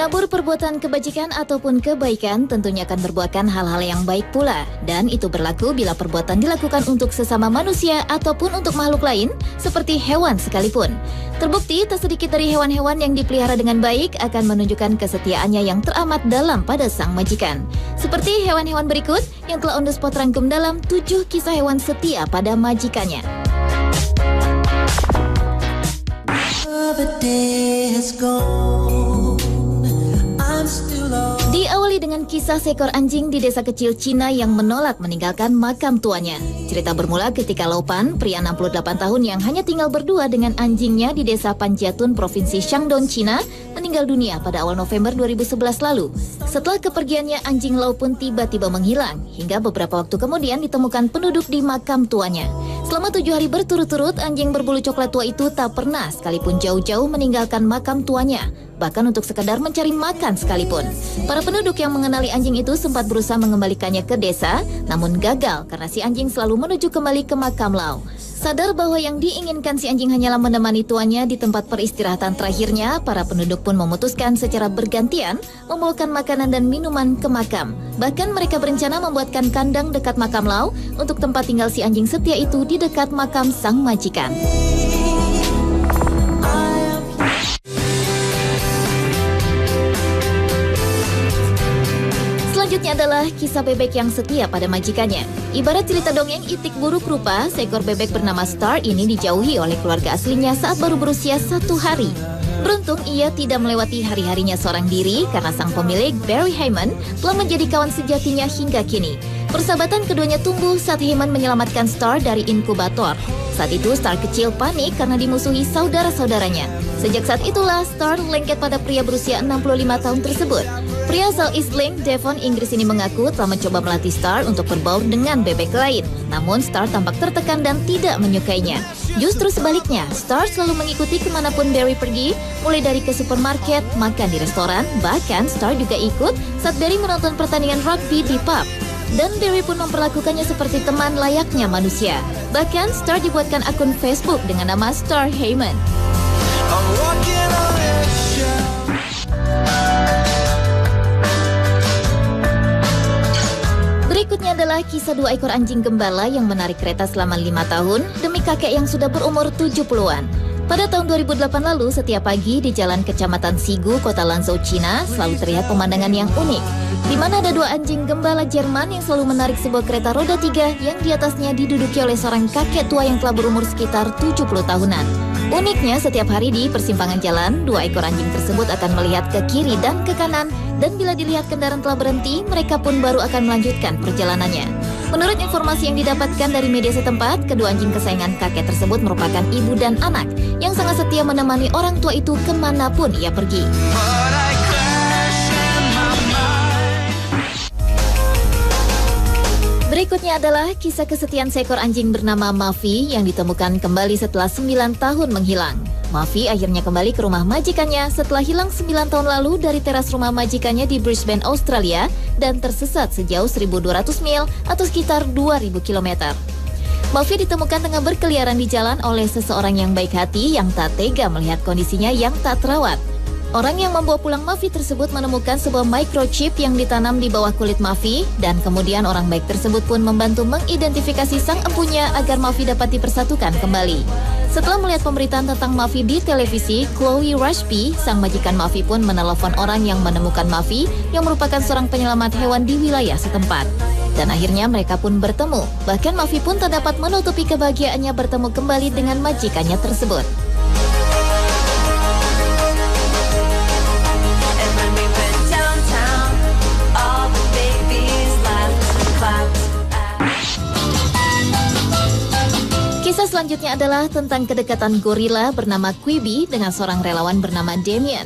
Menabur perbuatan kebajikan ataupun kebaikan tentunya akan berbuahkan hal-hal yang baik pula. Dan itu berlaku bila perbuatan dilakukan untuk sesama manusia ataupun untuk makhluk lain, seperti hewan sekalipun. Terbukti tak sedikit dari hewan-hewan yang dipelihara dengan baik akan menunjukkan kesetiaannya yang teramat dalam pada sang majikan. Seperti hewan-hewan berikut yang telah on the spot rangkum dalam 7 kisah hewan setia pada majikannya. Diawali dengan kisah seekor anjing di desa kecil Cina yang menolak meninggalkan makam tuanya. Cerita bermula ketika Laupan, pria 68 tahun yang hanya tinggal berdua dengan anjingnya di desa Panjiatun, Provinsi Shandong, Cina, meninggal dunia pada awal November 2011 lalu. Setelah kepergiannya, anjing Lau pun tiba-tiba menghilang, hingga beberapa waktu kemudian ditemukan penduduk di makam tuanya. Selama 7 hari berturut-turut, anjing berbulu coklat tua itu tak pernah sekalipun jauh-jauh meninggalkan makam tuanya, bahkan untuk sekadar mencari makan sekalipun. Para penduduk yang mengenali anjing itu sempat berusaha mengembalikannya ke desa, namun gagal karena si anjing selalu menuju kembali ke makam Lau. Sadar bahwa yang diinginkan si anjing hanyalah menemani tuannya di tempat peristirahatan terakhirnya, para penduduk pun memutuskan secara bergantian membawakan makanan dan minuman ke makam. Bahkan mereka berencana membuatkan kandang dekat makam Lau untuk tempat tinggal si anjing setia itu di dekat makam sang majikan. Selanjutnya adalah kisah bebek yang setia pada majikannya. Ibarat cerita dongeng itik buruk rupa, seekor bebek bernama Star ini dijauhi oleh keluarga aslinya saat baru berusia 1 hari. Beruntung ia tidak melewati hari-harinya seorang diri karena sang pemilik, Barry Heyman, telah menjadi kawan sejatinya hingga kini. Persahabatan keduanya tumbuh saat Heyman menyelamatkan Star dari inkubator. Saat itu Star kecil panik karena dimusuhi saudara-saudaranya. Sejak saat itulah Star lengket pada pria berusia 65 tahun tersebut. Pria asal Eastling, Devon, Inggris ini mengaku telah mencoba melatih Star untuk berbaur dengan bebek lain. Namun Star tampak tertekan dan tidak menyukainya. Justru sebaliknya, Star selalu mengikuti kemanapun Barry pergi, mulai dari ke supermarket, makan di restoran, bahkan Star juga ikut saat Barry menonton pertandingan rugby di pub. Dan Barry pun memperlakukannya seperti teman layaknya manusia. Bahkan Star dibuatkan akun Facebook dengan nama Star Heyman. Berikutnya adalah kisah 2 ekor anjing gembala yang menarik kereta selama 5 tahun demi kakek yang sudah berumur 70-an. Pada tahun 2008 lalu, setiap pagi di jalan Kecamatan Sigu, Kota Lanzhou, Cina, selalu terlihat pemandangan yang unik, di mana ada 2 anjing gembala Jerman yang selalu menarik sebuah kereta roda 3 yang di atasnya diduduki oleh seorang kakek tua yang telah berumur sekitar 70 tahunan. Uniknya, setiap hari di persimpangan jalan, 2 ekor anjing tersebut akan melihat ke kiri dan ke kanan, dan bila dilihat kendaraan telah berhenti, mereka pun baru akan melanjutkan perjalanannya. Menurut informasi yang didapatkan dari media setempat, kedua anjing kesayangan kakek tersebut merupakan ibu dan anak yang sangat setia menemani orang tua itu kemanapun ia pergi. Berikutnya adalah kisah kesetiaan seekor anjing bernama Muffy yang ditemukan kembali setelah 9 tahun menghilang. Muffy akhirnya kembali ke rumah majikannya setelah hilang 9 tahun lalu dari teras rumah majikannya di Brisbane, Australia, dan tersesat sejauh 1.200 mil atau sekitar 2.000 km. Muffy ditemukan tengah berkeliaran di jalan oleh seseorang yang baik hati yang tak tega melihat kondisinya yang tak terawat. Orang yang membawa pulang Muffy tersebut menemukan sebuah microchip yang ditanam di bawah kulit Muffy, dan kemudian orang baik tersebut pun membantu mengidentifikasi sang empunya agar Muffy dapat dipersatukan kembali. Setelah melihat pemberitaan tentang Muffy di televisi, Chloe Rushby, sang majikan Muffy pun menelepon orang yang menemukan Muffy yang merupakan seorang penyelamat hewan di wilayah setempat. Dan akhirnya mereka pun bertemu. Bahkan Muffy pun tak dapat menutupi kebahagiaannya bertemu kembali dengan majikannya tersebut. Kisah selanjutnya adalah tentang kedekatan gorila bernama Quibi dengan seorang relawan bernama Damien.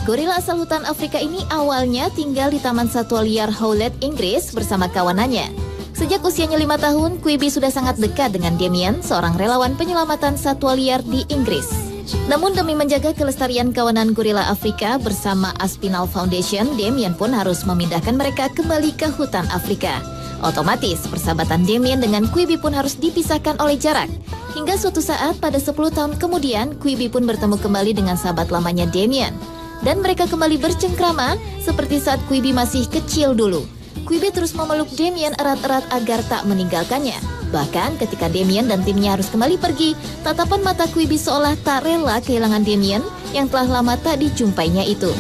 Gorila asal hutan Afrika ini awalnya tinggal di Taman Satwa Liar Howlett, Inggris bersama kawanannya. Sejak usianya 5 tahun, Quibi sudah sangat dekat dengan Damien, seorang relawan penyelamatan satwa liar di Inggris. Namun demi menjaga kelestarian kawanan gorila Afrika bersama Aspinall Foundation, Damien pun harus memindahkan mereka kembali ke hutan Afrika. Otomatis, persahabatan Damien dengan Quibi pun harus dipisahkan oleh jarak. Hingga suatu saat pada 10 tahun kemudian, Quibi pun bertemu kembali dengan sahabat lamanya Damien. dan mereka kembali bercengkrama seperti saat Quibi masih kecil dulu. Quibi terus memeluk Damien erat-erat agar tak meninggalkannya. Bahkan ketika Damien dan timnya harus kembali pergi, tatapan mata Quibi seolah tak rela kehilangan Damien yang telah lama tak dijumpainya itu.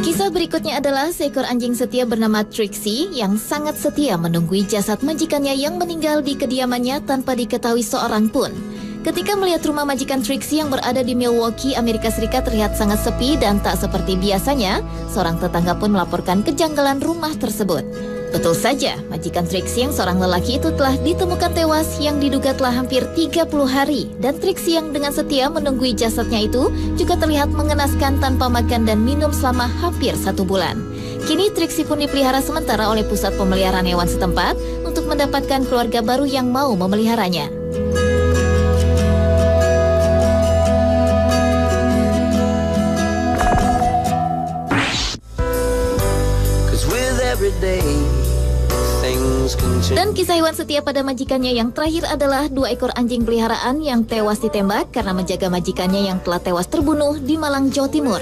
Kisah berikutnya adalah seekor anjing setia bernama Trixie yang sangat setia menunggui jasad majikannya yang meninggal di kediamannya tanpa diketahui seorang pun. Ketika melihat rumah majikan Trixie yang berada di Milwaukee, Amerika Serikat terlihat sangat sepi dan tak seperti biasanya, seorang tetangga pun melaporkan kejanggalan rumah tersebut. Betul saja, majikan Trixie yang seorang lelaki itu telah ditemukan tewas yang diduga telah hampir 30 hari. Dan Trixie yang dengan setia menunggui jasadnya itu juga terlihat mengenaskan tanpa makan dan minum selama hampir 1 bulan. Kini Trixie pun dipelihara sementara oleh pusat pemeliharaan hewan setempat untuk mendapatkan keluarga baru yang mau memeliharanya. Dan kisah hewan setia pada majikannya yang terakhir adalah 2 ekor anjing peliharaan yang tewas ditembak karena menjaga majikannya yang telah tewas terbunuh di Malang, Jawa Timur.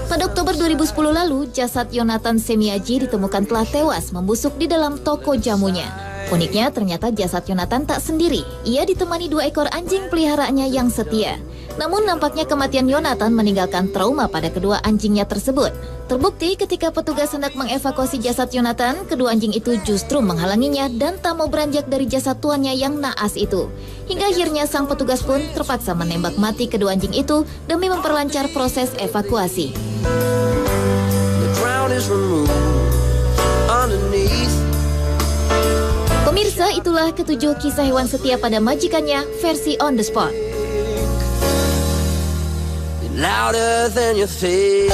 Pada Oktober 2010 lalu, jasad Yonatan Semiaji ditemukan telah tewas membusuk di dalam toko jamunya. Uniknya, ternyata jasad Yonatan tak sendiri. Ia ditemani 2 ekor anjing peliharaannya yang setia. Namun nampaknya kematian Yonatan meninggalkan trauma pada kedua anjingnya tersebut. Terbukti ketika petugas hendak mengevakuasi jasad Yonatan, kedua anjing itu justru menghalanginya dan tak mau beranjak dari jasad tuannya yang naas itu. Hingga akhirnya sang petugas pun terpaksa menembak mati kedua anjing itu demi memperlancar proses evakuasi. Pemirsa, itulah ketujuh kisah hewan setia pada majikannya versi on the spot. Louder than you think.